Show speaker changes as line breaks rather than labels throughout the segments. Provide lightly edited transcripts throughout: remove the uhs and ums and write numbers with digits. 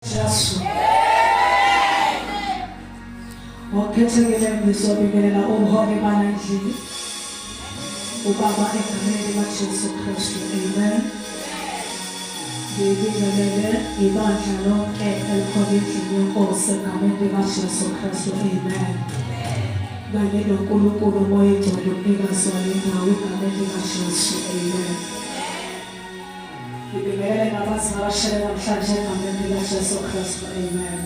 Jesu. Wakhethekile ngisobingelela ubuholi banendlini. Ubaba egameni likaJesu Kristu. Amen. Ngibingelele ibandla lonke elikhona endlini yenkosi egameni likaJesu Kristu. Amen. Kanye noNkulunkulu umoya engcwele umnikazi walendawo egameni likaJesu. Amen. Ngibingelele nabazi abashele namhlanje egameni likaJesu Kristu. Amen.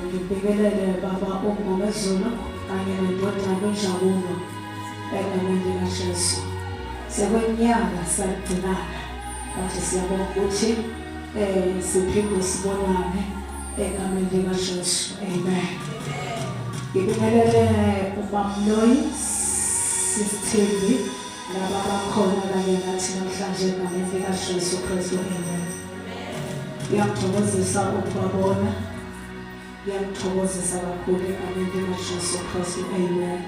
Ngibingelele baba uMngomezulu kanye nendodana uNjabulo egameni likaJesu. Sekweminyaka sagcinana kanti siyabonga ukuthi siphinde sibonane egameni likaJesu. Amen. Ngibingelele uBamloyi Sisithembi laba abakhona kanye nathi namhlanje egameni likaJesu Kristu. Amen. Ngiyakuthokozisa ukubabona. Ngiyakuthokozisa kakhulu egameni likaJesu Kristu. Amen.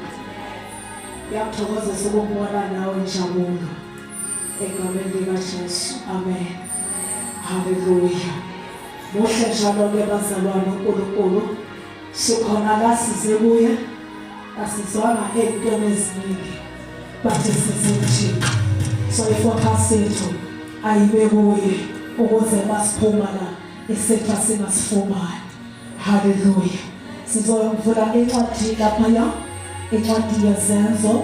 Ngiyakuthokozisa ukubona nawe Njabulo egameni likaJesu. Amen. Hallelujah. Muhle njalo-ke bazalwane uNkulunkulu. Sikhona la size kuye. Asizwana ey'ntweni eziningi. Bathi size kuThixo. So ifocus yethu ayibe kuye ukuze masiphuma la isetha singasifumani. Hallelujah. Sizoyivula incwadi laphaya. Incwadi yezenzo.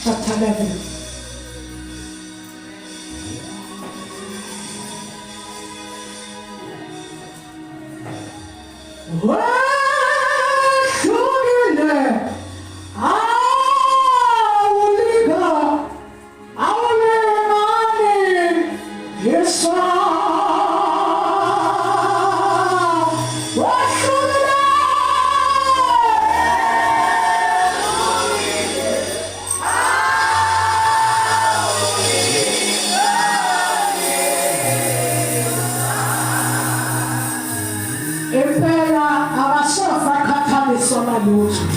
Chapter 11.
Hallelujah.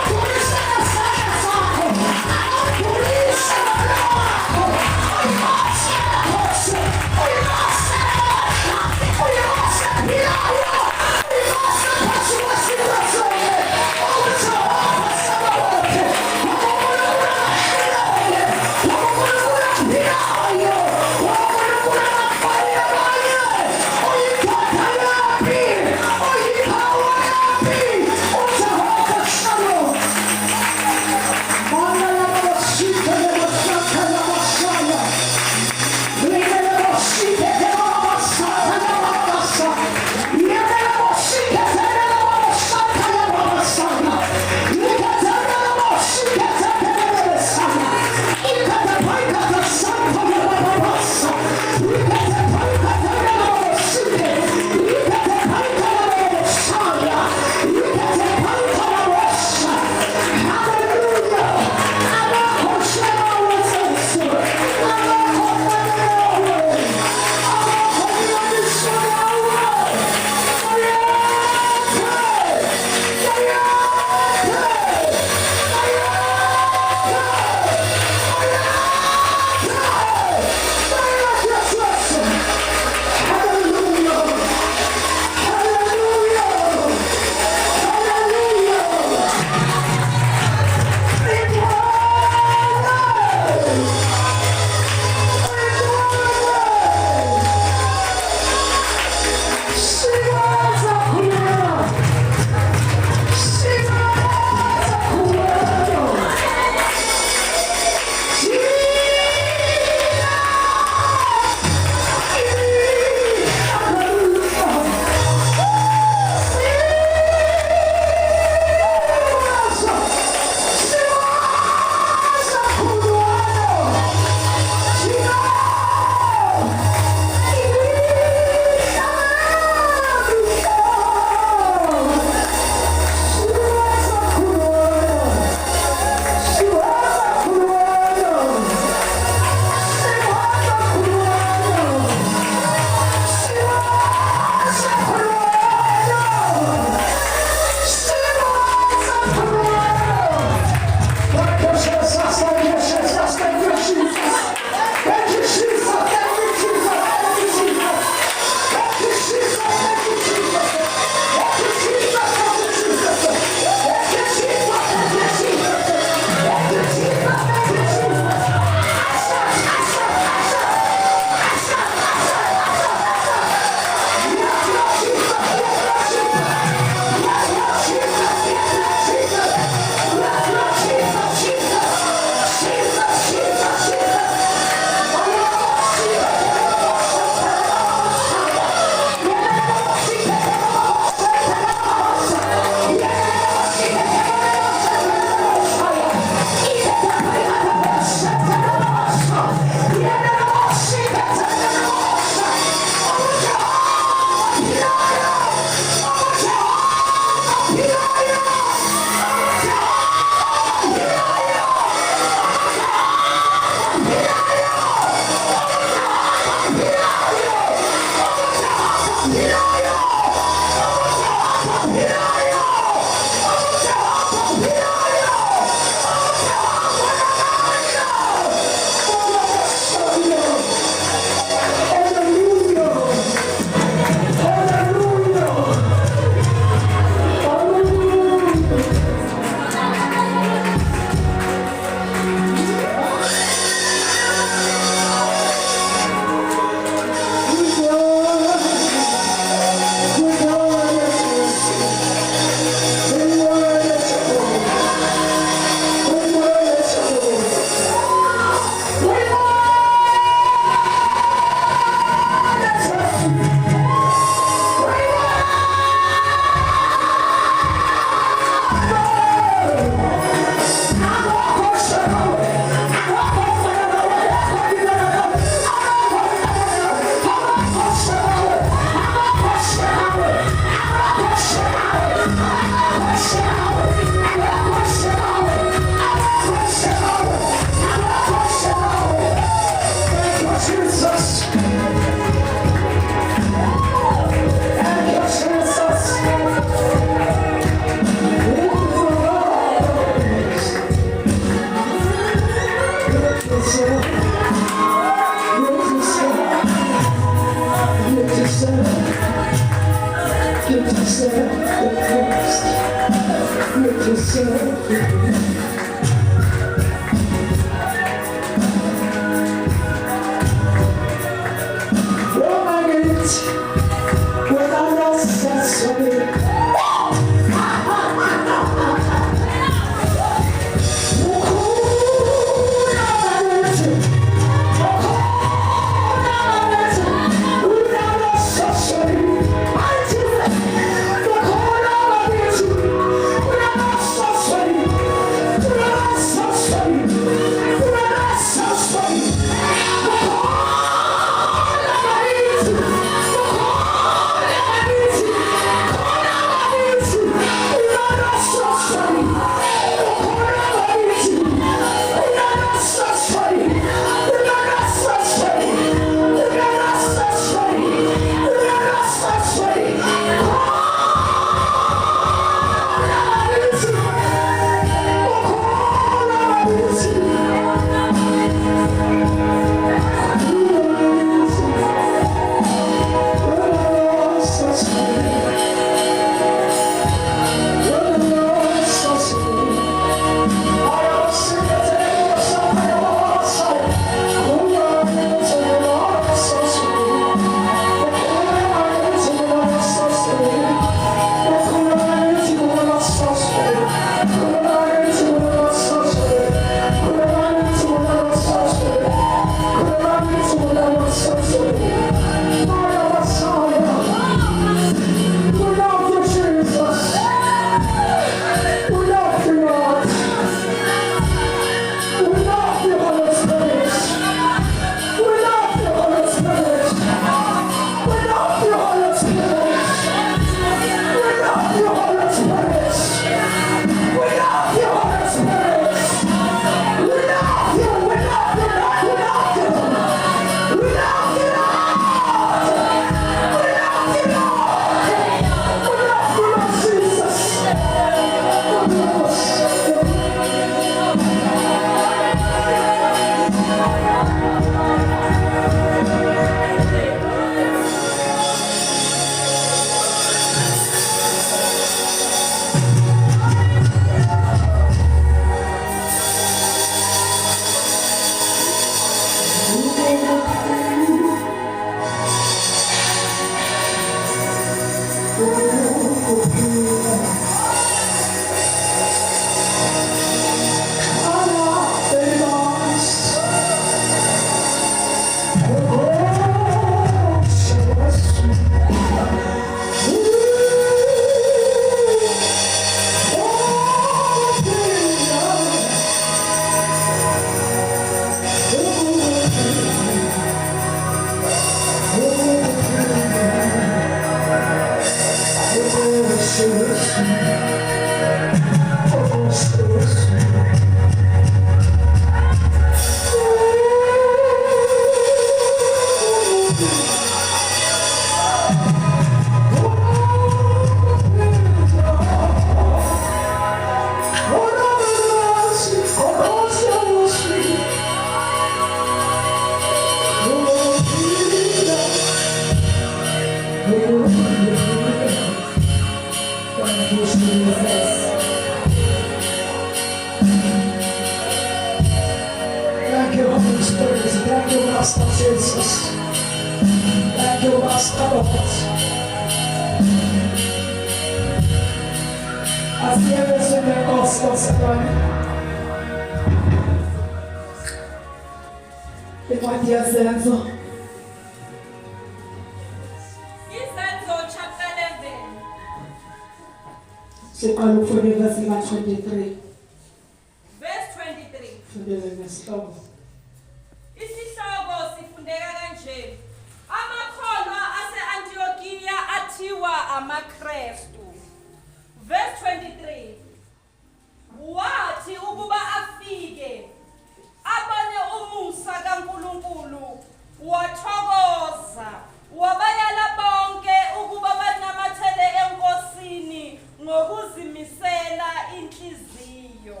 ngokuzimisela inhliziyo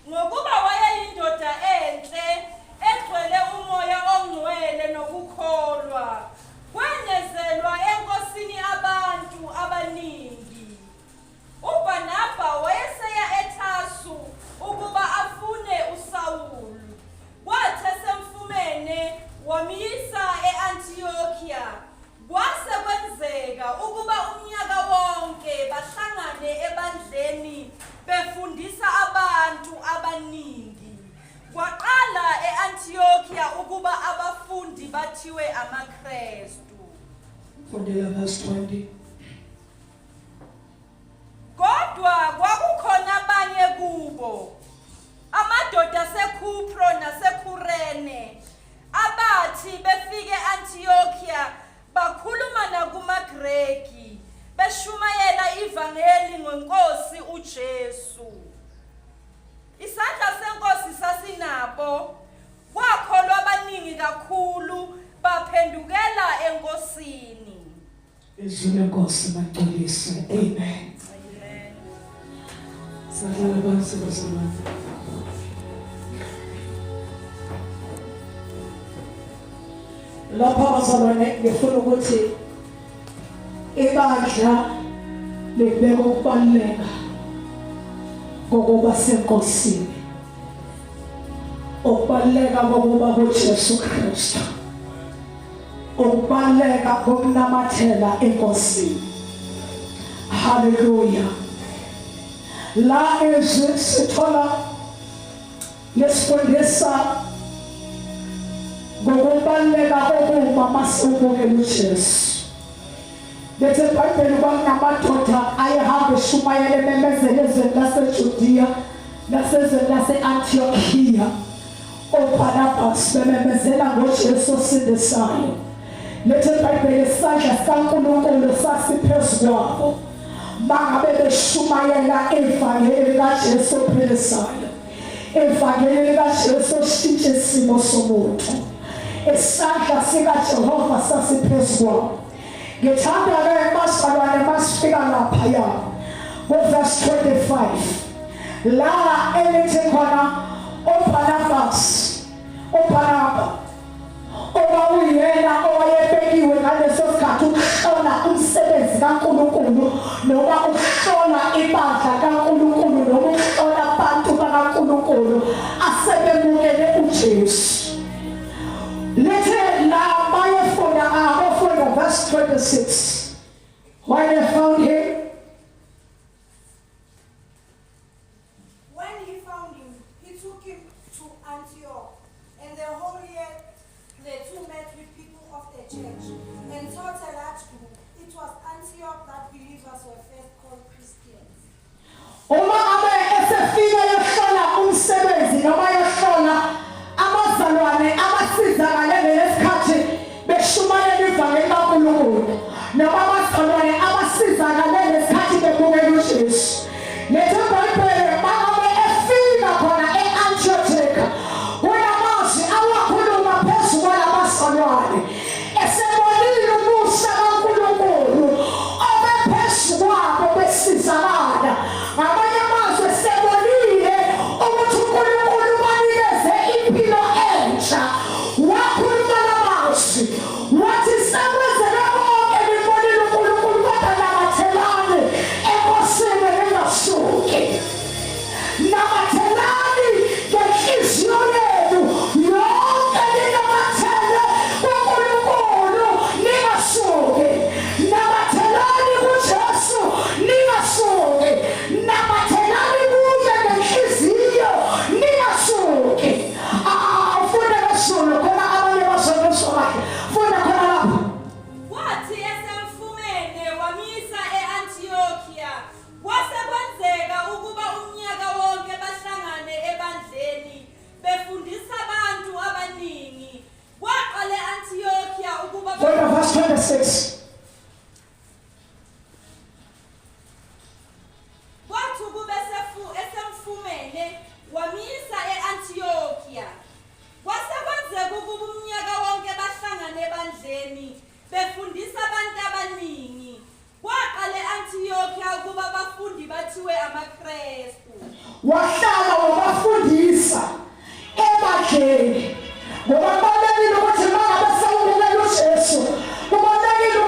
ngokuba wayeyindoda enhle wamisa eAntiochia. Kwase kwenzeka ukuba umnyaka wonke bahlangane ebandleni befundisa abantu abaningi. Kwaqala eAntiochia ukuba abafundi bathiwe amaKristu.
Fundela verse 20.
Kodwa kwakukhona abanye kubo, amadoda aseKupro naseKurene, abathi befike eAntiochia bakhuluma nakumaGreki beshumayela ivangeli ngeNkosi uJesu. Isandla seNkosi sasinabo, kwakholwa abaningi kakhulu baphendukela eNkosini.
Izwi leNkosi magcwalise. Amen. Sahlala phansi bazalwane. Lapha bazalwane ngifuna ukuthi ibandla libeka ukubaluleka kokuba seNkosini. Ukubaluleka kokuba kuJesu Kristu. Ukubaluleka kokunamathela eNkosini. Hallelujah. La sithola lesifundisa ngokubaluleka kokuba masibukele uJesu. Lethe iBhayibheli kwakunamadoda ayehamba eshumayela ememezela ezweni laseJudiya nasezweni lase-Antiochia. OBarnabas bememezela ngoJesu osindisayo. Lethe iBhayibheli isandla sikaNkulunkulu sasiphezu kwabo. Mangabe beshumayela ivangeli likaJesu ophilisayo. Ivangeli likaJesu oshintsha isimo somuntu. Isandla sikaJehova sasiphezu kwabo. Ngithanda ke bazalwane masifika lapha ya. Verse 25. La elithi khona uBarnabas, owayeyena owayebekiwe ngaleso sikhathi ukuhlola umsebenzi kaNkulunkulu noma ukuhlola ibandla kaNkulunkulu noma ukuhlola abantu bakaNkulunkulu asebemukele uJesu. Lethe la bayefunda verse 26. When they found him,
he took him to Antioch, and the whole year the two met with people of the church and taught a large group. It was Antioch that believers were first called Christians.
uma abe esefika yohlola umsebenzi noma yohlola abazalwane abasizakale ngesikhathi beshumayela ivangeli kaNkulunkulu noma abazalwane abasizakale ngesikhathi bebukela uJesu. Lethe iBhayibheli mangabe efika khona eAntiochia kunamazwi awakhuluma phezu kwalabazalwane esebonile umusa kaNkulunkulu obephezu kwabo besizakala. Ngamanye amazwi esebonile ukuthi uNkulunkulu ubanikeze impilo entsha. Wakhuluma namazwi wathi sekwenzeka konke nibonile uNkulunkulu kodwa namathelane enkosini ningasuki. Namathelani ngenhliziyo yenu yonke ninamathele kuNkulunkulu ningasuki. Namathelani kuJesu ningasuki. Namathelani kuye ngenhliziyo ningasuki. Ufunda kaSulu khona abanye bazokuzwa kahle. Funda khona lapha.
Wathi esemfumene wamisa eAntiochia. Kwase kwenzeka ukuba umnyaka wonke bahlangane ebandleni befundisa abantu abaningi. Kwaqala eAntiochia ukuba
Funda verse 26.
kwathi kube esemfumene wamisa eAntiochia. Kwase kwenzeka ukuba umnyaka wonke bahlangane ebandleni befundisa abantu abaningi. Kwaqala eAntiochia ukuba abafundi bathiwe amaKristu.
Wahlala wabafundisa ebandleni ngoba kubalulekile ukuthi mangabe sawubukela uJesu kubalulekile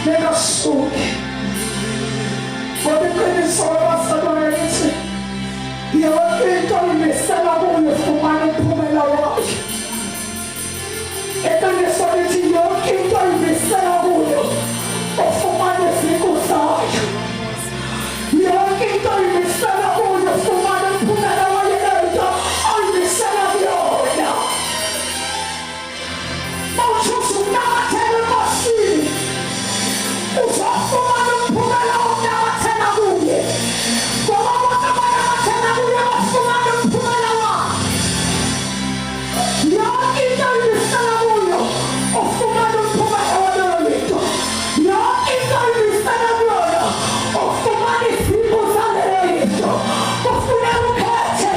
Nengasuki. Kodwa iqiniso abasabona lithi yonke into imisela kuyo ufumana umphumela wayo. Iqiniso lithi yonke into imisela kuyo ufumana iziqu zayo. Yonke into imisela kuyo ufumana umphumela wayo lento oyimisela kuyona. Mawushushu unamathela enkosini uzofumana umphumela wonamathela kuye. Ngoba bonke abanamathela kuye bafumana umphumela wabo. Yonke into imisela kuyo ufumana umphumela waleyo nto. Yonke into imisela kuyona ufumana izipho zaleyo nto. Kufuneka ukhethe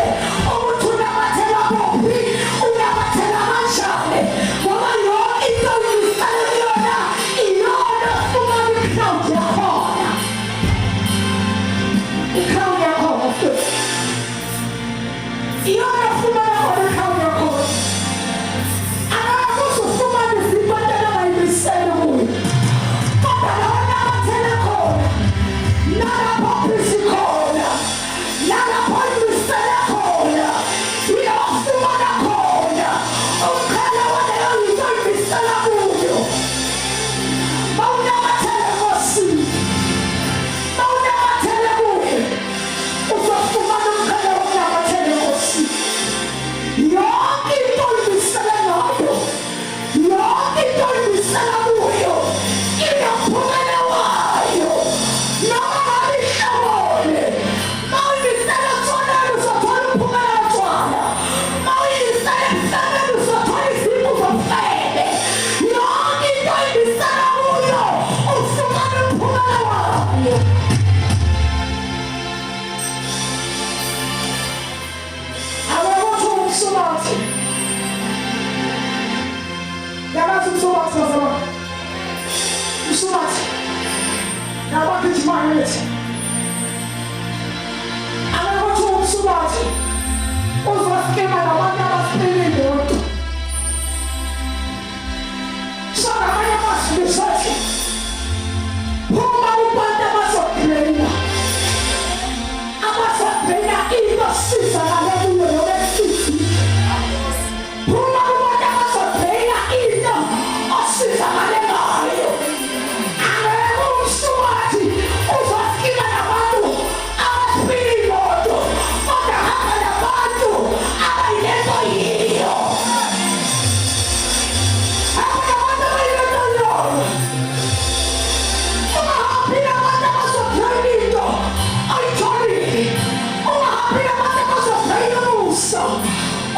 ukuthi unamathela kuphi, unamathela kanjani. Ngoba yonke into imisela kuyona iyona ufumana i-crown yakhona. I-crown yakhona futhi. Iyona ufumana khona i-crown yakhona. Akakuze ufumane izipho entela abayimisele kuyo. Kodwa lawa namathela khona, nalapho phisi khona, nalapho imisele khona, uyawafumana khona umqhele waleyo yinto oyimisela kuyo. Mawunamathele enkosini, mawunamathele kuye, uzofumana umqhele wonamathele enkosini. Yonke into oyimisele ngayo, yonke into oyimisela kuyo inomphumela wayo. Noma ngabe ihlabone, mawuyimisele etshoneni uzothola umphumela wotshwala. Mawuyimisele emhlabeni uzothola izipho zomfebe. Yonke into oyimisela kuyo ufumana umphumela wayo. Abakuthi umsubathi. Yabathi umsubathi bazalwane. Umsubathi. Nabagijimane bethi. Abakuthi umsubathi uzosikema nabantu abasipele imoto. So ngamanye amazwi ngisathi phuma kubantu abazobheka. Abazobheka into sizakale kuyo noma esithi. Phuma kubantu abazobheka into osizakale ngayo. Angeke umsubathi uzosikima nabantu abasipele imoto. Kodwa hamba nabantu abayilento yiyo. Hamba nabantu abayilento yiyo. Ungahambi nabantu abazobheka into ayitholile. Ungahambi nabantu abazobheka umusa.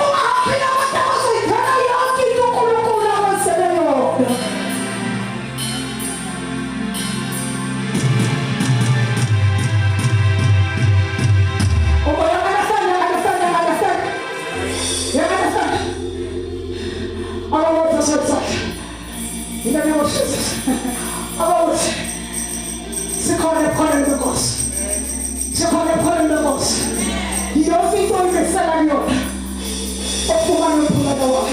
Ungahambi nabantu abazoyithanda yonke into uNkulunkulu akwenzele yona. Oh, you understand? You understand? You understand? You understand? I don't want to say that. In the name of Jesus. I don't want to. Calling the boss. Calling the boss. You don't think you're the salary of the world.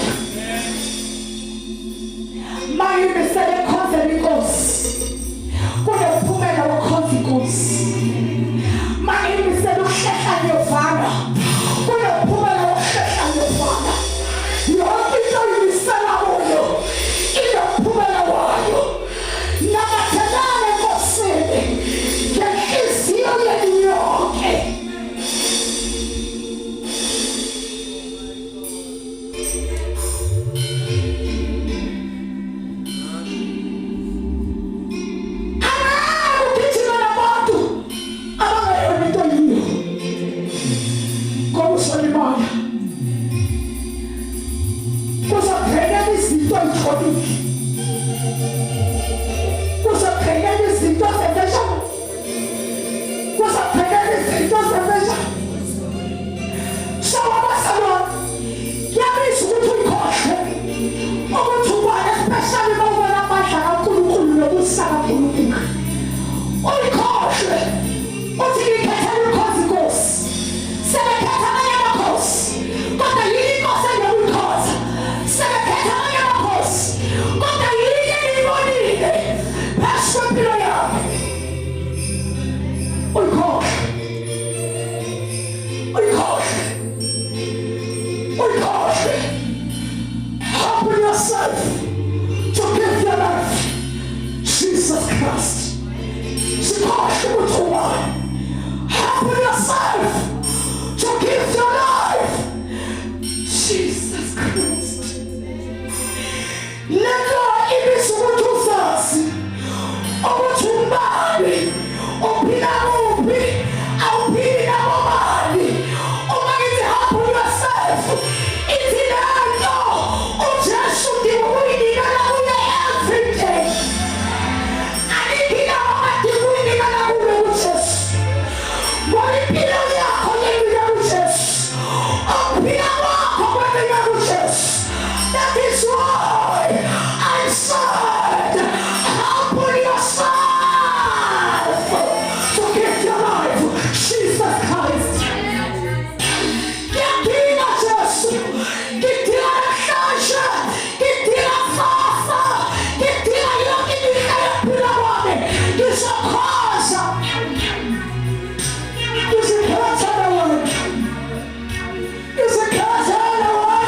My name is the consequence. What a woman of consequence. My name is the chef and your father. What a woman of chef and your father. You don't think you're the salary of the woman of world. Namatana kosebe. Kekisio ya nyoke. yourself to give your life. Jesus Christ. Humble yourself to give your life. Jesus Christ. Lelo ibisukuthusasi obuthumali ophila kuphi awuphili nabomali uma ngithi humble yourself ithi lento uJesu ndiwuyinikela kuye every day. Aniphila wakade kuyinikela kuye uJesu. Ngoyiphila yakho nginika uJesu. Ophila wakho kwenika uJesu. That is why I said, humble yourself to give your life. Jesus Christ. Getila Jesu, getila Nasha, getila Sasa, getila Yokinika Yapilawame, Yusokosa, Yusikata the word, Yusikata the word.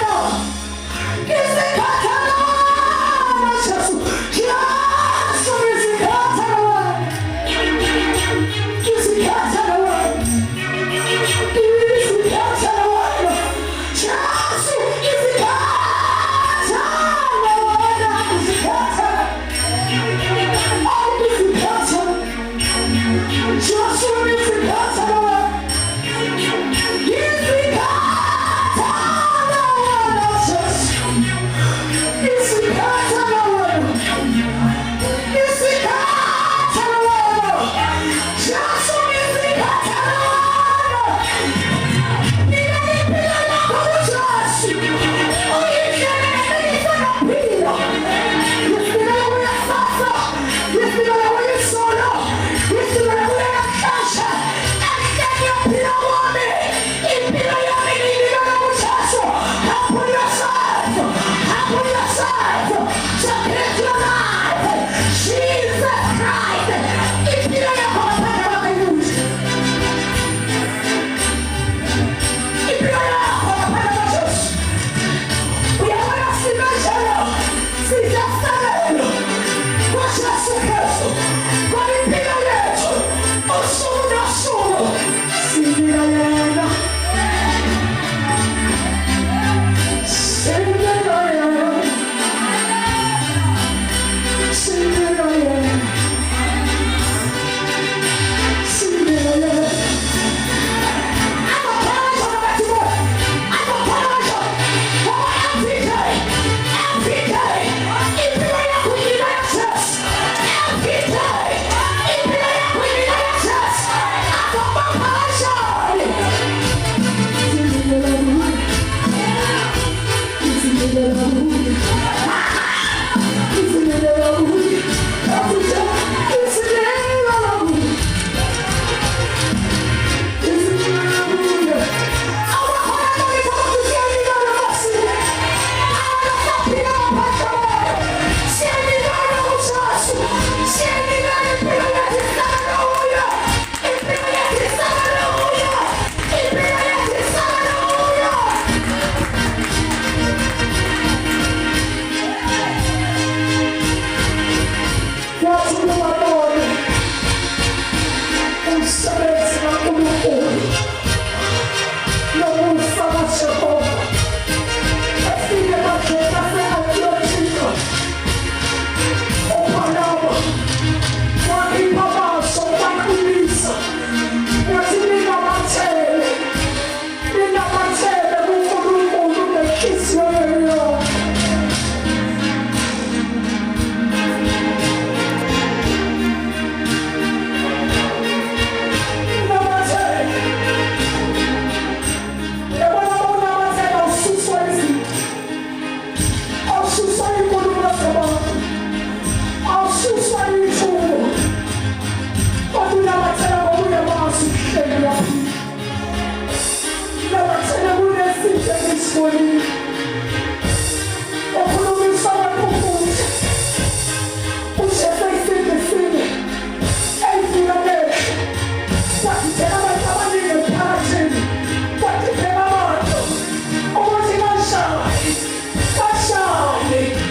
Shall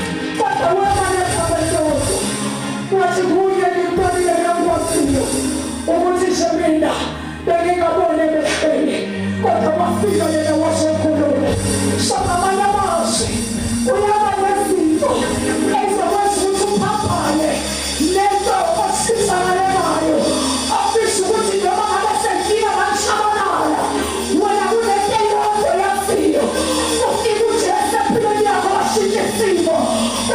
wafika yena wasekhulule. Ngamanye amazwi uyaba nezinto ezokwenza ukuthi uphaphame lento osizakale ngayo. Afisa ukuthi noma ngabe sefika ngishabalala wena kunento yonke yafiyo. Ufika uJesu empilweni yakho washintsha isimo.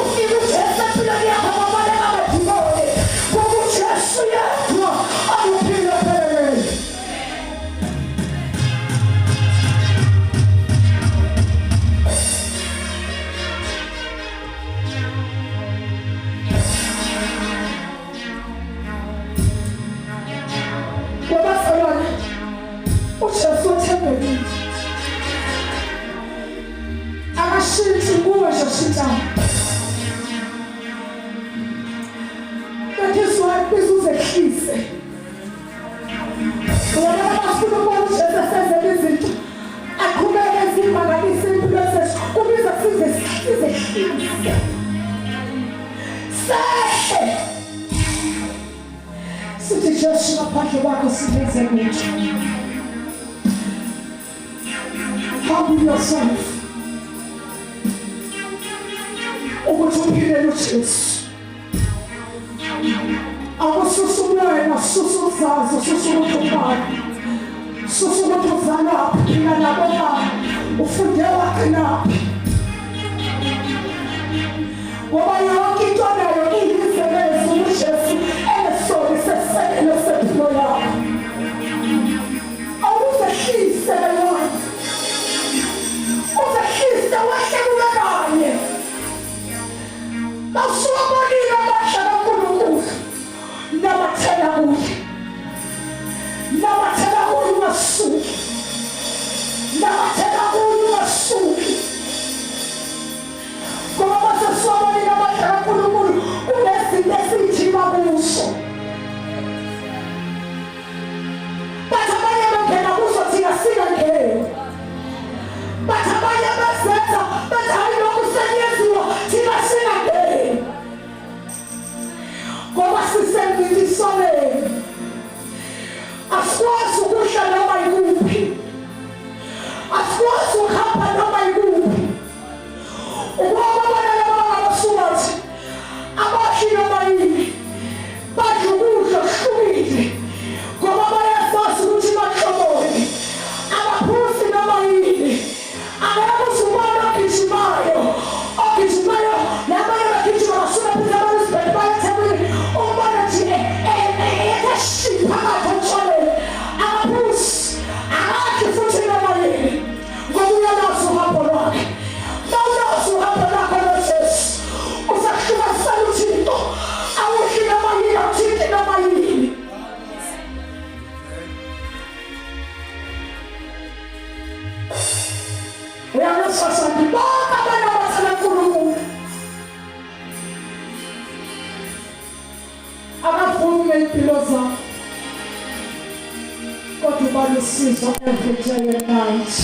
Ufika uJesu empilweni yakho wabaleka amadimoni. Ngoba uJesu yedwa akuphila phelele. uJesu uthembekile. Akashintshi kuwe nje shintshana. That is why bizuzehlise. Wena bafuna ukubona uJesu esenza izinto. Aqhubeke ezimangalisa impilo zethu. Kubiza sizehlise. Sehle. Sithi Jesu ngaphandle kwakho sibenze lutho. Humble yourself. Ukuthi uphile uJesu. Akususumela, susuzazo, susukubani. Susukuzana phila nabo baba. Ufunde wakhe na. Ngoba yonke into nayo iyisebenza uJesu esona sesekelo sempilo yakho. Awuzehlise wena. Uzehlise wehle kube kanye. Basuwabonile abadala kaNkulunkulu. Nabathela kuye. Nabathela kuye ungasuki. Nabathela kuye ungasuki. Ngoba basasuwabonile abadala kaNkulunkulu kunezinto esiyithima kuso. Bathi abanye bengena kuso thina singangeni. Bathi abanye besenza bathi hayi lokhu senyenziwa thina singangeni. Ngoba sisembisoneni. Asikwazi ukuhlala noma yikuphi. Asikwazi ukuhamba noma yikuphi. Ukuba abanye abasubathi abashi noma yini badla ukudla okuhlukile. Ngoba bayasazi ukuthi baxobole. Abaphusi noma yini. Angeke usubone ogijimayo. Ogijimayo nabanye bagijima basuka phela abalisibheke bayathebile. Ubone nje yetashipha kathotshole. Abaphusi akakhi futhi noma yini. Ngoba uyalazi uhambo lwakhe. Mawulazi uhambo lwakhe noJesu. Uzahlukasela uThixo. Awuthi noma yini, awuthi noma yini. Uyasasana bonke abantu abathanda uNkulunkulu. Abafuni impilo zabo. Kodwa balusizo every day and night.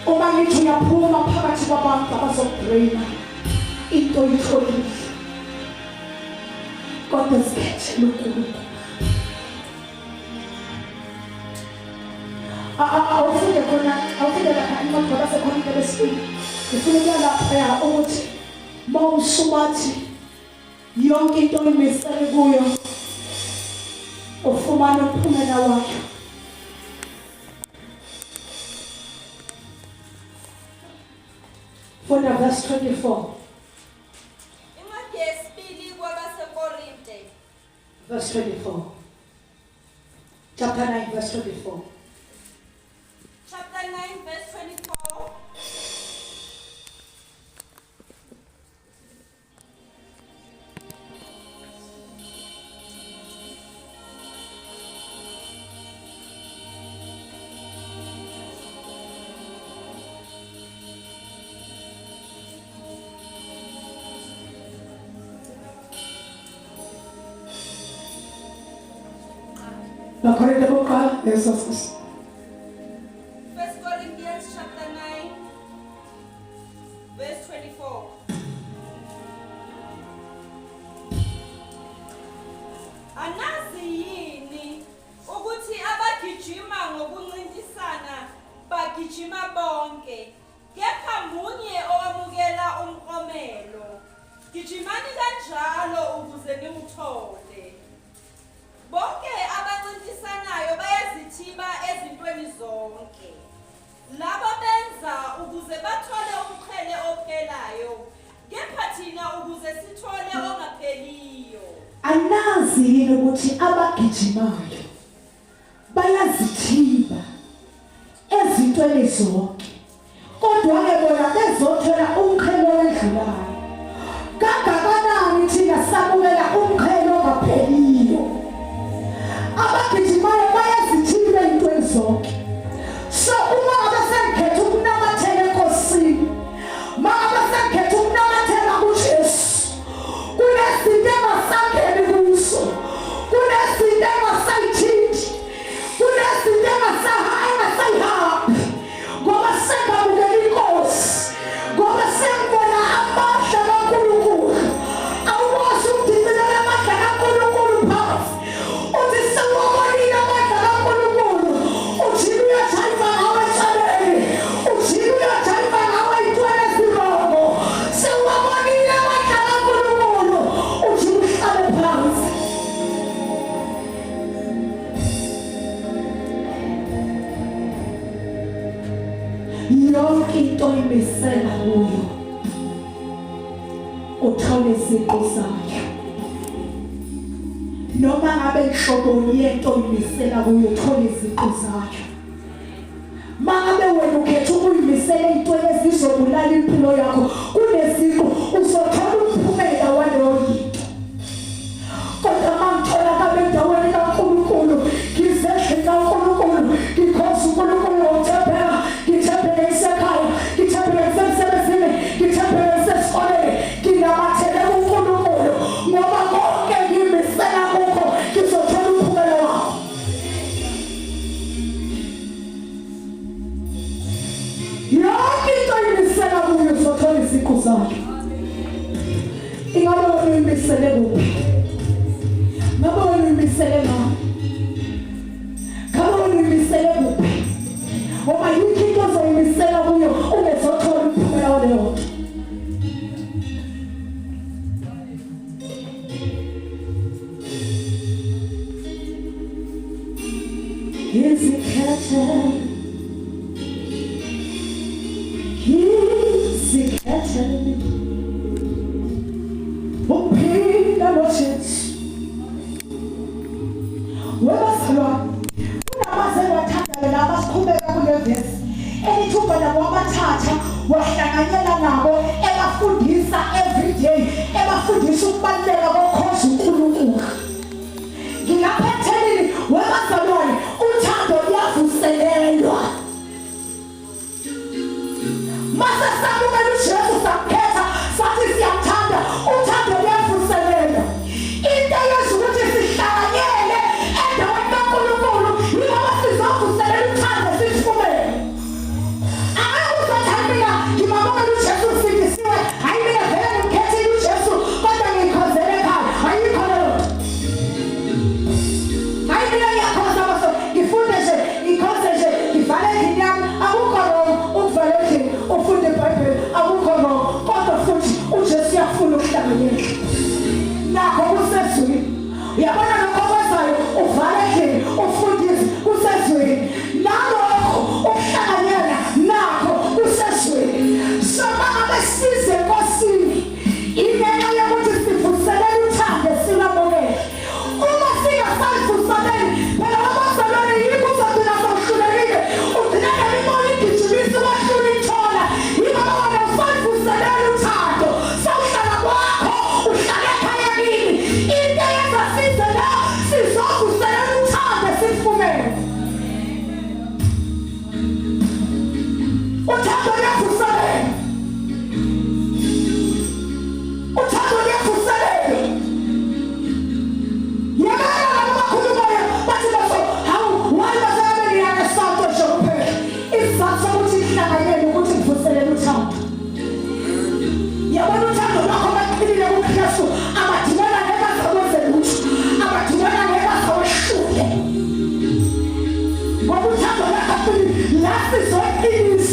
Uma ngithi uyaphuma phakathi kwabantu abazobrina into yitholile. Kodwa sikhethele uNkulunkulu. Awufunde khona, awufunde lapha imagoda sekhona into lesibili. Ngifuna ukuya lapha ukuthi mawusubathi yonke into emisele kuyo ufumana umphumela wakhe. Funda verse 24.
Incwadi yesibili kwabaseKorinte.
Verse 24. Chapter 9 verse 24.
Chapter 9 verse 24.
Bakorinte bokuqala lesos.
1 Corinthians chapter 9 verse 24. Anazi yini bagijima bonke, kepha munye owamukela umklomelo. Gijimani kanjalo ukuze niwuthole. Bonke abancintisanayo bayazithiba ezintweni zonke. Laba benza ukuze bathole umqhele ophelayo, kepha thina ukuze sithole ongapheliyo.
Anazi yini ukuthi abagijimayo bayazithiba ezintweni zonke, kodwa-ke bona bezothola umqhele owedlulayo. Kangakanani thina samukela umqhele ongapheliyo? Abagijimayo bayazithiba ezintweni zonke. So uma ngabe sengikhetha ukunamathela enkosini, uma ngabe sengikhetha ukunamathela kuJesu, kunezinto engasangeni kuso, kunezinto engasayithinti, kunezinto engasayihambi, ngoba sengamukela inkosi, ngoba sengibona amandla kaNkulunkulu. Awukwazi ukudicilela amandla kaNkulunkulu phansi, uthi sewabonile amandla kaNkulunkulu, uthi uyajayiva ngawe eceleni, uthi uyajayiva ngawe itwele ezirongo. Sewabonile amandla kaNkulunkulu, uthi uhlale phansi. Yonke into imisela kuyo, uthole isiqu sayo. Noma ngabe nhlobo yento imisela kuyo, uthole isiqu sayo. Mangabe wena ukhetha ukuyimisela ezintweni ezizobulala impilo yakho, kunesiqu uzothola umphumela waleyo yinto. Kodwa mangitholakala endaweni kaNkulunkulu, ngizedle kaNkulunkulu, ngikhoze uNkulunkulu ngokuthembeka, ngithembele isekhaya, ngithembele isemsebenzini, ngithembele isesikoleni, nginamathele kuNkulunkulu, ngoba konke ngimisela kukho ngizothola umphumela wakho. Yonke into imisela kuyo uzothola isiqu sakhe. Ingabe wena uyimisele kuphi? Ngabe wena uyimisele ngani? Ngabe wena uyimisele kuphi? Ngoba yonke into ozoyimisela kuyo ungezothola umphumela waleyo nto. Ngizikhethe uphila noJesu. Webazalwane, kunabazalwane bathandayo laba siqhubeka kule vesi elithuba nabo abathatha wahlanganyela nabo, ebafundisa everyday, ebafundisa ukubaluleka kokhoza uNkulunkulu. Ngingaphethelini webazalwane, uthando luyavuselelwa. Mase samukela uJesu samkhetha, sathi siyamthanda, uthando luyavuselelwa. Into yethu ukuthi sihlanganyele endaweni kaNkulunkulu, yingoba sizovuselela uthando sisifumele. Angeke uzothi mina ngimamukela uJesu sifindisiwe, hayi mina vele ngimkhethile uJesu kodwa ngiyikhozele ekhaya. Ayikho leyo nto. Hayi mina ngiyakhoza baso, ngifunde nje, ngikhoze nje, ngivale endlini yami. Akukho wrong ukuvala endlini ufunde iBhayibheli, akukho wrong, kodwa futhi uJesu uyafuna ukuhlanganyela. Nakho kusezweni. Uyabona lokho okwenzayo, uvala endlini, ufundise, kusezweni. Nalokho ukuhlanganyela nakho kusezweni. So mangabe size enkosini, ingenxa yokuthi sivuselele uthando silwamukele. Uma singasalivuseleli, phela abazalwane yikho uzogcina sewuhlulekile, ugcina nemimoya igijimisa ubahlula ithola. Yingoba wena usalivuselele uthando, sawuhlala kwakho, uhlala ekhaya kini. Into eyenza size la, sizovuselela uthando sifumele. Uthando luyavuselela. Uthando luyavuselela. Yabona laba bakhulumayo bathi baso, hawu, why bazalwane ngiyanesonto nje kuphela. Isizathu sokuthi kuhlanganyele ukuthi kuvuselele uthando. Yabona uthando lwakho baqinile kuKristu, abadibana ngebazawenze lutho, abadibana ngebazawehlule. Ngoba uthando lwakho la sizoqinisa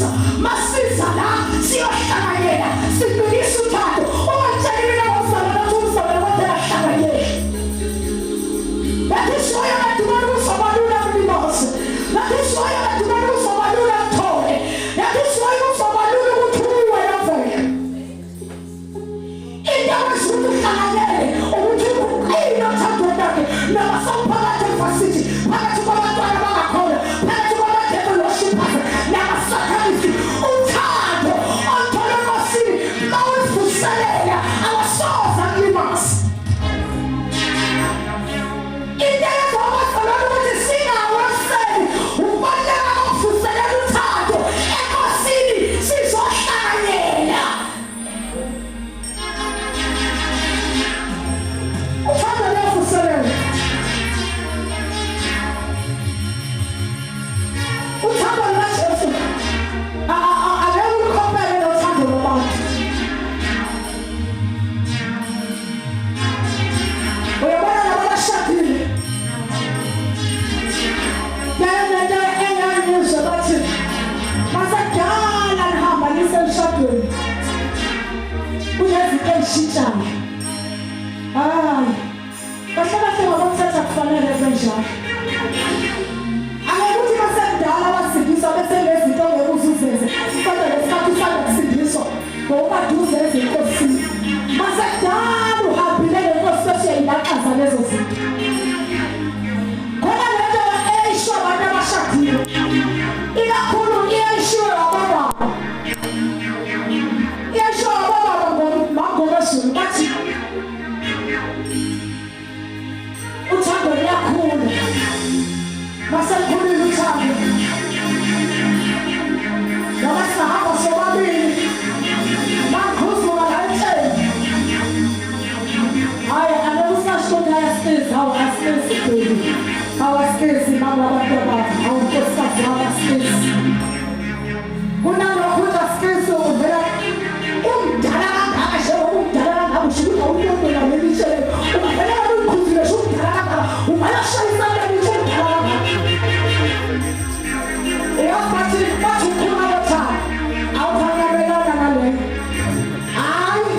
emshadweni kunezinto ezishintshayo. Hayi, kahle kahle ngokuthatha kufanele kanjalo. Akuthi masekudala wasindiswa bese ngezinto ngekuzuzeze, kodwa lesikhathi usanda kusindiswa ngoba duze ezinkosini. Masekudala uhambile ngenkosi esiyayilaqaza lezo zinto. Khona lento eyisho abantu abashadile, ikakhulu iyayishiwo abobaba. Iyashiwo abobaba ngomazulu bathi uthando luyakhula. Masekhulile uthando. Noma singahamba sobabili, mangikhuzuka la etsheni. Hayi, angeke usasho ukuthi ayasikizi, hawu asikizi baby. Hawu asikizi mama wabantu abathi, hawu nkosikazi wami asikizi. Kunalokho ukuthi asikizi uvela umdala kangaka njengoba umdala kangaka usho ukuthi awuyonto naleli tshele. Ungavela uyikhuzile usho umdala kangaka, ungayashaya isandla usho umdala kangaka. Uyabathi bathi ukhuluma bothando, awufanelelana naleyo. Hayi,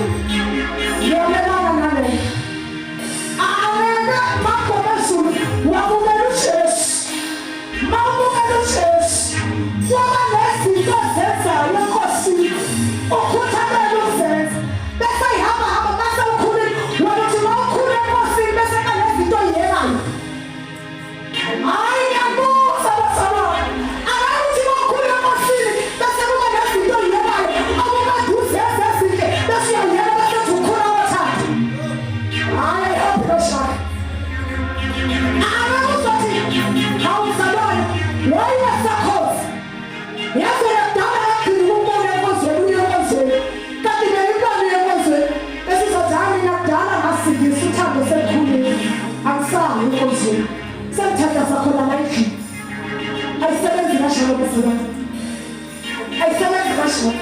ngiyamelana naleyo. Angeke makhomezulu wabukela uJesu. Mawubukela uJesu, kwaba nezinto zezayo enkosini ukhuthalele uzenza. Bese ihamba hamba bese ukhulile, wena uthi mawukhula enkosini bese kunezinto oyiyekayo. Hayi, ngiyabuza bazalwane. Akayithi mawukhula enkosini bese kuba nezinto oyiyekayo. Awukade uzenze ezinhle bese uyayeka bese uthi ukhula wothando. Hayi, help shaka. Akakuzothi awuzalwane wayesakhoza. Yaze yakudala yakudinga ukubona enkozweni uye enkozweni. Kanti beyibani enkozweni. Besizothi hayi mina kudala ngasindisa uthando selukhulile. Angisangi enkozweni. Sengithandaza khona la endlini. Ayisebenzi kanjalo bezalwane. Ayisebenzi kanjalo.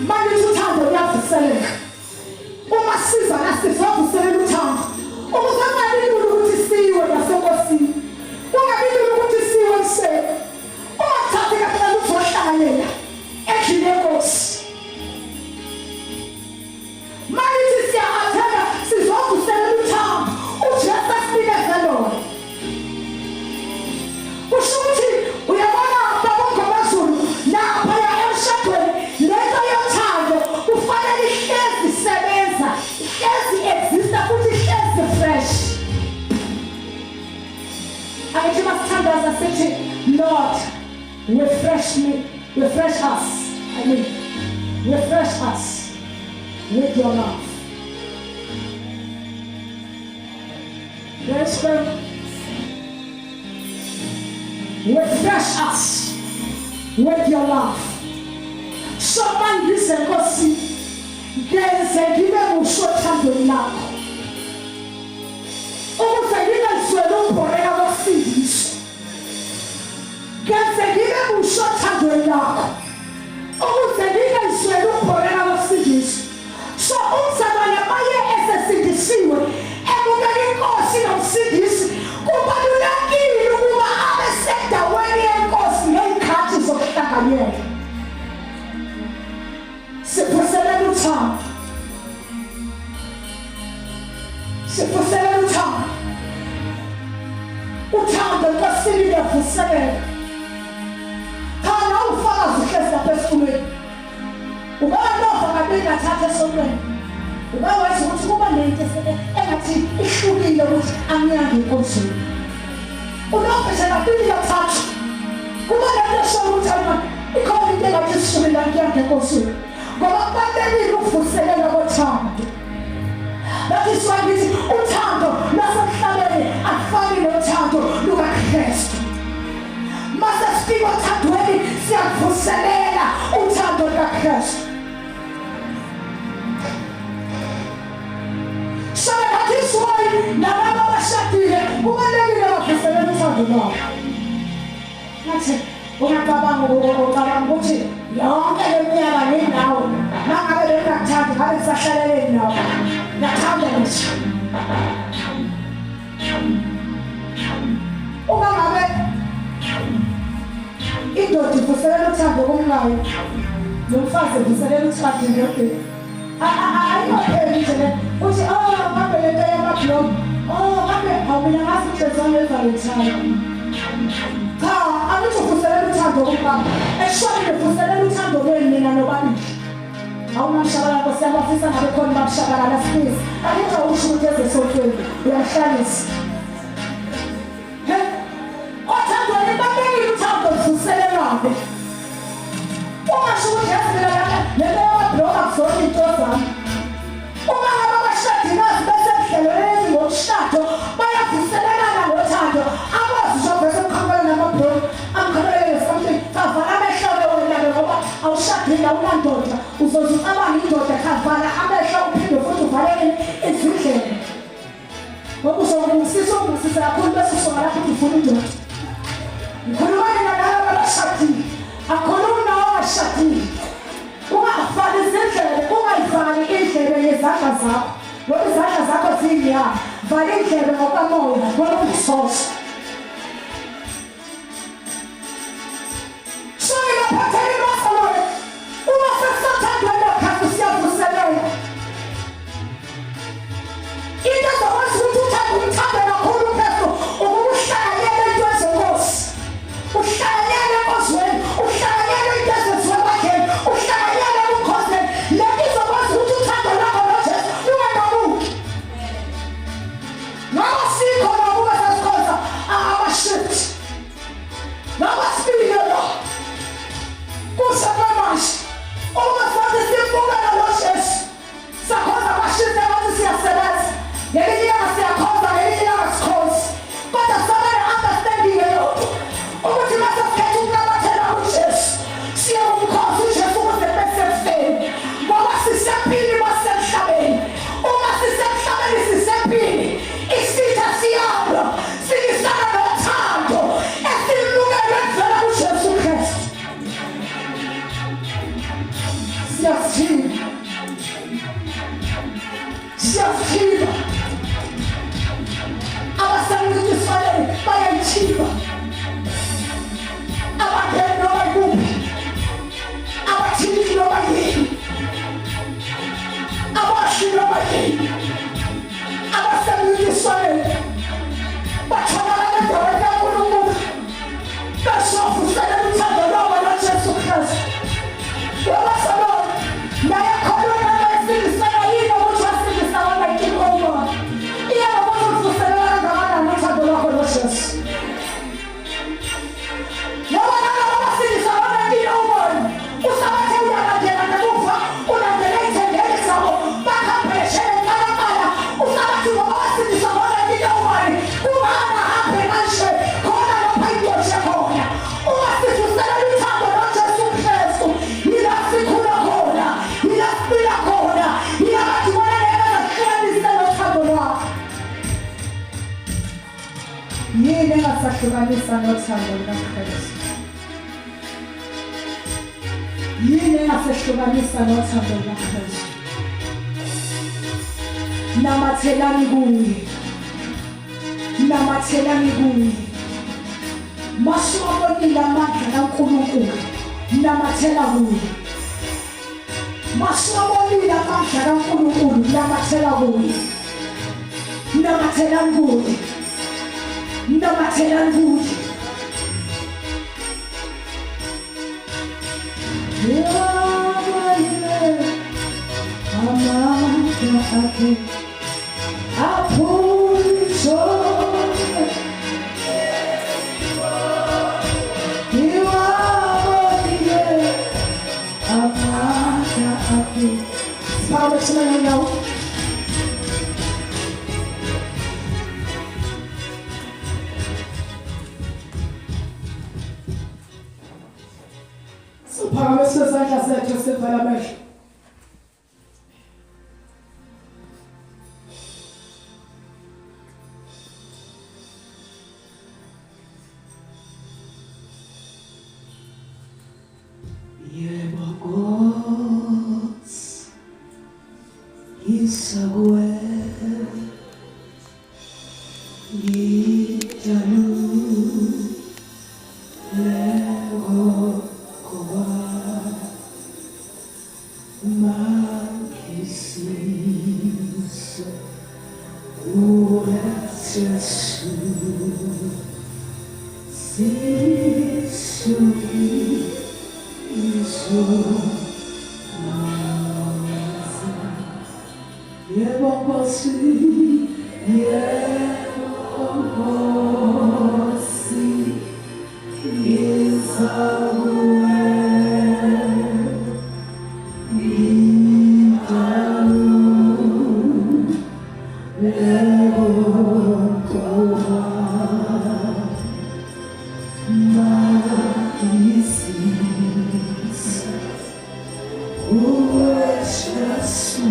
Mangithi uthando luyavuseleka. Uma siza nasizovuselela uthando. Ukuze kungabi lula ukuthi siwe nasenkosini. Kungabi lula ukuthi siwe emseni. Ungathathi kahle ukuthi wahlanganyela endlini yenkosi. Mangithi siyahatheka sizovuselela uthando. uJesu asinikeze lona. Kusho ukuthi uyabona baba ngomazulu lapha emshadweni lento yothando kufanele ihlezi isebenza, ihlezi exista futhi ihlezi fresh. Ayithi masithandaza sithi Lord, refresh us. Refresh us with your love. Let's go. Refresh us with your love. Someone listen, go see. There's a given who short time to love. Almost a given swallow for ever seas. There's a given who short time to love. Almost a given swallow for ever seas. So also when a buyer is a city seaward, and we're going to go see of cities. Kubalulekile ukuba abe sendaweni yenkosi ngezikhathi zokuhlanganyela. Sivuselela uthando. Sivuselela uthando. Uthando enkosini luyavuseleka. Khona ufakazi uhlezi lapha esitulweni. Ubaba nova kade ngathatha esonweni. Ubaba wathi ukuthi kuba nento engathi ihlukile ukuthi angiyange inkosini. Unofisa kabili kathathu. Kuba nento eshoyo ukuthi ikhona into engathi isishubile angiyange inkosini. Ngoba kubalulekile ukuvuselela kothando. That is why ngithi uthando lwasemhlabeni akufani nothando lukaKristu. Mase sifika othandweni siyavuselela uthando lukaKristu. So that is why nalabo abashadile kubalulekile bavuselela uthando lwabo. Nathi ungacabanga ukuthi yonke leminyaka ninawo mangabe bengathandi ngabe kusahlalele nawo ngathanda nje. Uma ngabe indoda ivuselela uthando kumlayo lo mfazi uvuselela uthando ngempilo ayinopheli nje le uthi ngabe le nto yama-blog ngabe mina ngazi uhlezwane evalentine cha angithi uvuselela uthando kubaba eshonile uvuselela uthando lweni mina nobabili awunamshabalala nkosi yami afisa ngabe khona babushabalala sibisi angithi awusho ukuthi ezesontweni uyamhlalisa othandweni babekile uthando luvuselelwane ungasho ukuthi yazi mina lento yama-blog akuzona into zami uma ngabe abashadikazi besebudlelweni ngomshado bayavuselelana ngothando akwazi njengoba semkhankala nama-blog amkhankalele something kavala amehlo wena ngoba awushadile awunandoda uzoze ucabanga indoda kavala amehlo uphinde futhi uvalele izindlela ngoba uzokungusisa kakhulu bese usoka lapho uthi ufuna indoda ngikhulumane nalaba abashadile akhulumi nawo abashadile ungafaki izindlebe ungayifaki indlebe yezandla zakho ngoba izandla zakho ziyinyama vala indlebe ngokamoya ngoba uyisosa ngingaphathela imasalone uma sesisathandweni lakhathi siyavuselela into ezokwazi ukuthi uthande kakhulu uPestu ukuba uhlanganyele into ezenkosi uhlanganyele enkozweni uhlanganyele into ezenziwe bakeni uhlanganyele ebukhosini lento izokwazi ukuthi uthando lwakho noJesu lube nobuki ngoba sikhona ukuba sesikhonza abashift ngoba sibile lo kusekwamanje uma sathi simbukela noJesu sakhoza abashift ngathi siyasebenza ngelinye ilanga siyakhonza ngelinye ilanga sikhonza kodwa samele understanding yonke ukuthi mase sikhetha ukunamathela uJesu siyakumkhonza uJesu ukuze bese kufeni ngoba sisephili basemhlabeni uma sisemhlabeni sisephili isitha siyabla sinisana nothando esilungele ukuvela kuJesu Kristu siyasichiba abasancintiswaneni bayayichiba abangeni noma yikuphi abathini noma yini abashi noma yini abasancintiswaneni batholakala endaweni kaNkulunkulu besovuselela uthando lwabo noJesu Kristu wabasalona naye khona nabesindisana yini ukuthi wasindisa wana-1901 iyabakuthi uvuselela kangakanani uthando lwakho noJesu ngoba nalabo basindisa wana-1901 usabathe uyalandela ngemuva ulandela ey'thendeni zabo bakhambeshele nqalaqala usabathi ngoba wasindisa wana-1901 kungahambe kanje khona lapha ingoshe khona uma sivuselela uthando noJesu Kristu yila sikhula khona yila siphila khona yila bathi bona engazahlukanisa nothando lwakho yini engasahlukanisa nothando lukaKristu yini engasahlukanisa nothando lukaKristu namathelani kuye masiwabonile amandla kaNkulunkulu namathela kuye masiwabonile amandla kaNkulunkulu namathela kuye namathelani kuye amandla akhe aphuzo Father, somebody know. Siphakamise isandla sethu sivala amehlo. Yebo Nkosi, isakuwe Yebo Nkosi, yebo Nkosi, ngizakuwe, yebo Nkosi, magizisa, uweshasu.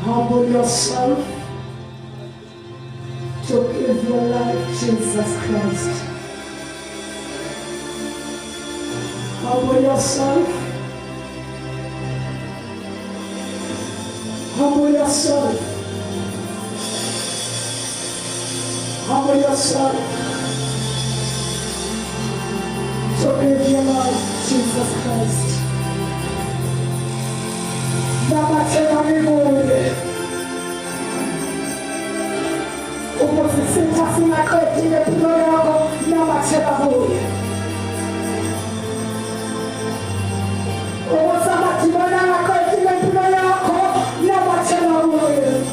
Humble yourself to give your life to Jesus Christ. Humble yourself. Humble yourself. Humble yourself. To give your life to Jesus Christ. Namatema mimule. Uposisita sina kwetile pilo yako. Namatema mule. Uposamatibana na kwetile pilo yako. Namatema mule.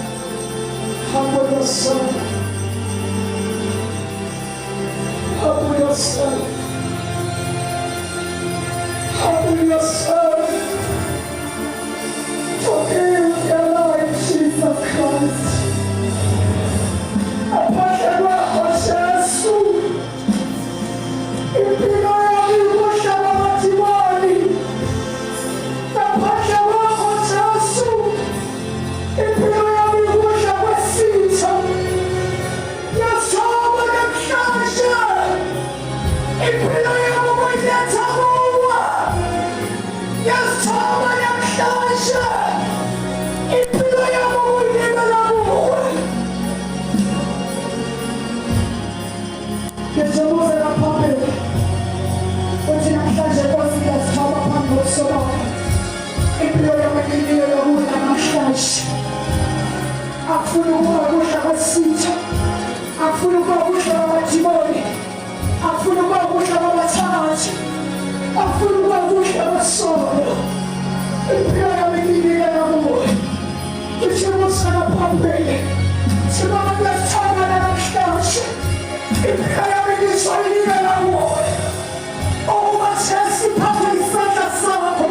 Humble yourself. Humble yourself. Humble yourself. Forgive your life, Jesus Christ. Apasha wako Yesu. Ipino ya migusha wa matimani. Apasha wako Yesu. Ipino ya migusha wa sita. Yesu mwana mshasha. Ipino ya mwenye tamuwa. Yesu mwana mshasha. Ipino ya mwenye malamuwa. Kechomuze na pombe. Ujina mshasha kwa sita sitama pango soma. Ipino ya mwenye ya mwenye mshasha. Afunu kwa mwisha wa sita. Afunu kwa mwisha wa matimoni. Afunu kwa mwisha wa matati. Afunu kwa mwisha wa sono. Ipino ya mwenye ya mwenye. Kechomuze na pombe. Simama kwa tama na mshasha. Ipino ya mwenye swahili ya mwenye. Oh, machasi papa isata sako.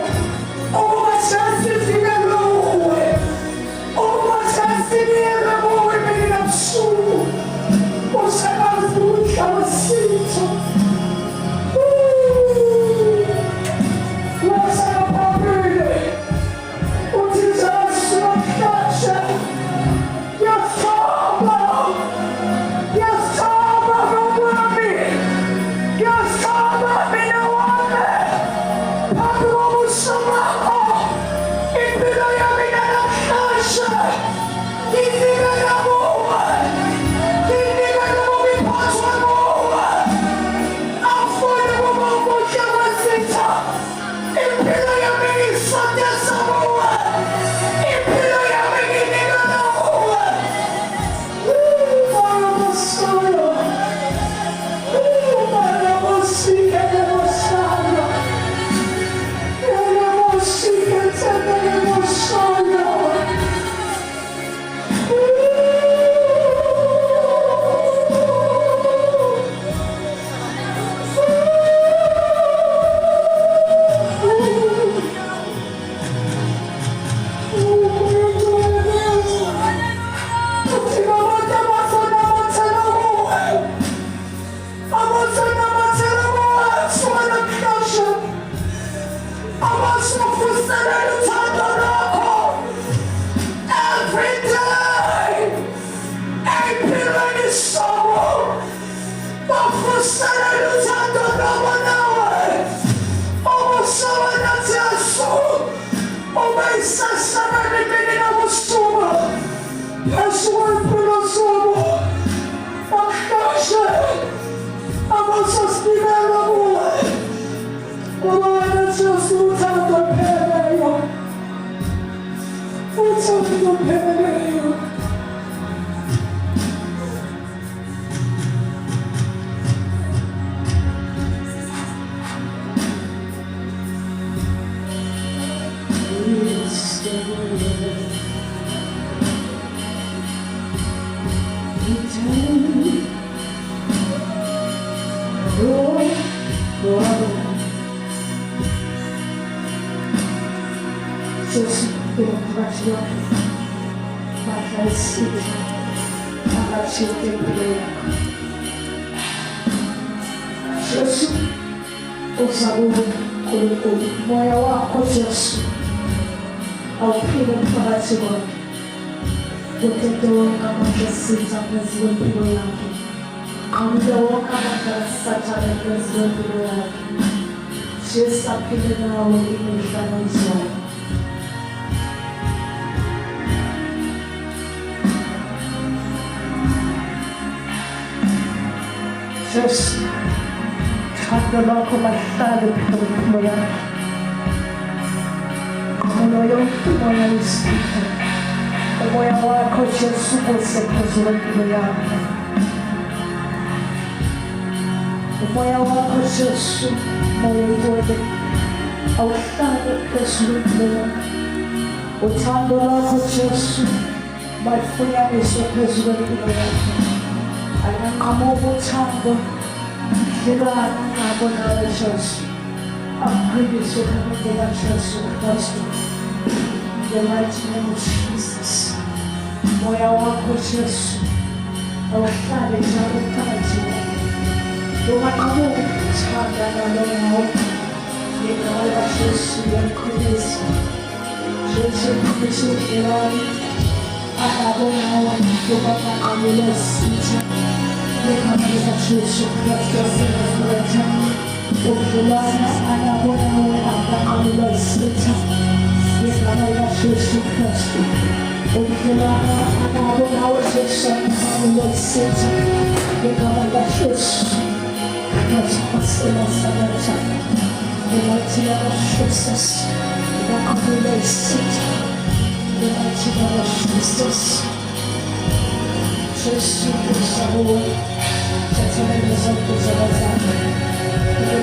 Oh, machasi zime mwenye. Oh, machasi niye mwenye mwenye na msuru. Usema mfuka wa sita. Wasema papile. Utizasu wa mkasha. Yasaba. Yasaba mwenye. Yasaba mwenye wame. Papi wa musamako. Ipino ya mwenye na mkasha. Niniga ya muwe. Niniga ya muwe paswa muwe. Afune mumoja wa sita. Ipino ya mwenye sante sa muwe. Ipino ya mwenye niga na muwe. Mara musayo. Mara musika ya musayo. Mara musika tena ya musayo. Every day, every sorrow, Yesu tunakutakia maisha anacheke mbele yako. Yesu usabuhu kuliko moyo wako Yesu aupige mfarasi wake uteteoka makasita mwezi wa mpilo yake amdeoka makasata ya mwezi wa mpilo yake. Yesu apige nao imeshana Israeli. Yesu kando lako masali kwa moyo wako. Moyo wangu usikie. Moyo wako Yesu usikose moyo wako. Moyo wako Yesu moyo wote. Ausante Yesu moyo wako. Utando lako Yesu mafanya usikose moyo wako. Anakamobo tango kila abona Yesu akristo kama Yesu Kristo. The mighty name of Jesus. Moya wako Yesu awafanye jambo kama hilo. Tunakuomba sana na leo ninaomba Yesu yakuweze. Yesu Kristo kirani akabona watu kwa mambo sita. Ninaomba Yesu Kristo sana ukilana anabona kwa mambo sita. Ninaomba Yesu Kristo ukilana anabona Yesu kwa mambo sita. Ninaomba Yesu Kristo sana the mighty name of Jesus, the mighty name of Jesus. Jesus is the Lord. The name is of the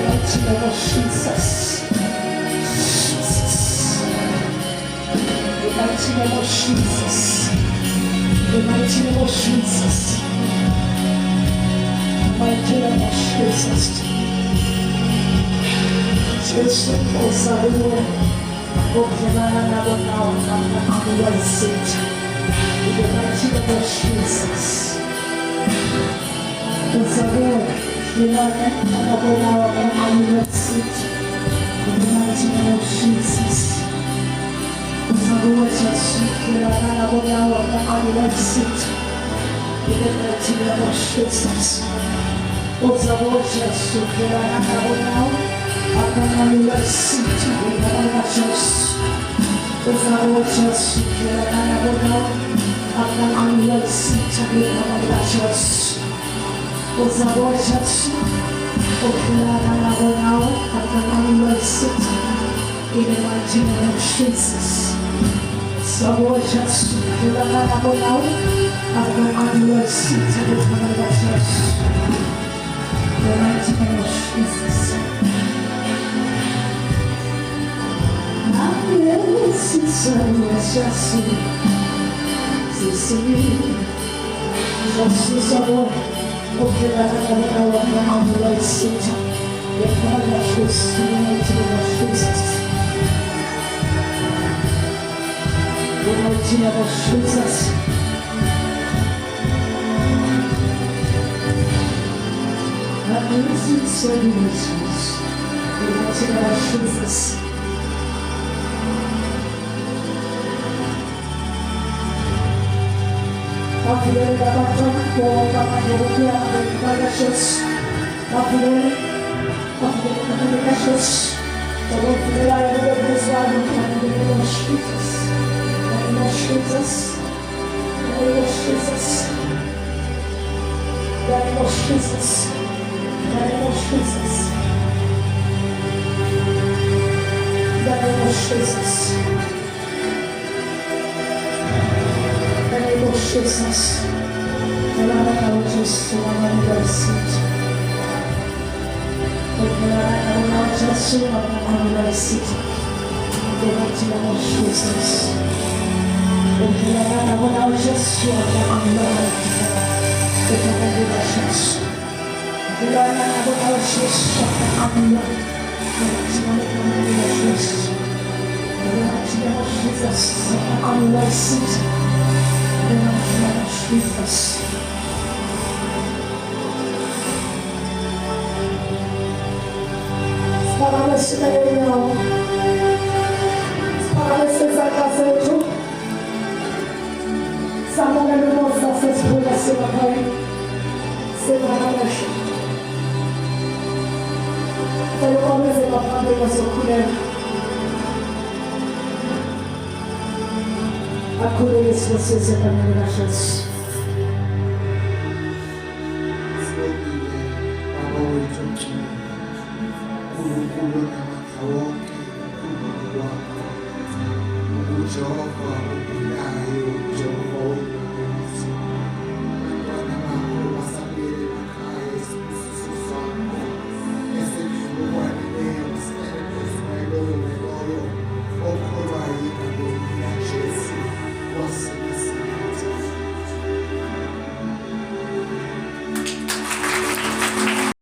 mighty name of Jesus. Jesus. The mighty name of Jesus. The mighty name of Jesus. The mighty name of Jesus. Jesus is the Lord. Ukilala na Bwana kama sita. The mighty name of Jesus. Is the Lord. Ukilala na Bwana kama sita. The mighty name of Jesus. Is the Lord. Ukilala na Bwana kama sita. The mighty name of Jesus. Is the Lord. Ukilala na Bwana Akanamila sita ina Jesus. Uzao Jesus kirana bona. Akanamila sita ina Jesus. Uzao Jesus. Ukirana bona. Akanamila sita ina mighty name of Jesus. Uzao Jesus kirana bona. Akanamila sita ina Jesus. The mighty name of Jesus. Si Seigneur, je suis heureux pour que la vie de sita et pour la chose de Jesus. The mighty name of Jesus. Amazing celebrations. The mighty name of Jesus. Afilele dapat kwa majukumu ya Jesus. Afilele Jesus. Todo afilele ayuda pessoal no Jesus. Jesus. Jesus. Jesus. Jesus. Jesus. Jesus, allow Jesus to allow seat. Allow Jesus to allow seat. The mighty name of Jesus. Allow Jesus to allow Lana Naboshes, Amla, Jesus, Allah sees. Jesus. Para nesse meio, para nesse fracasso, Samuel não mostra essas coisas, se vai, se vai na noite. Foi o começo da pandemia, sua colher. A cura é se você se também na chance.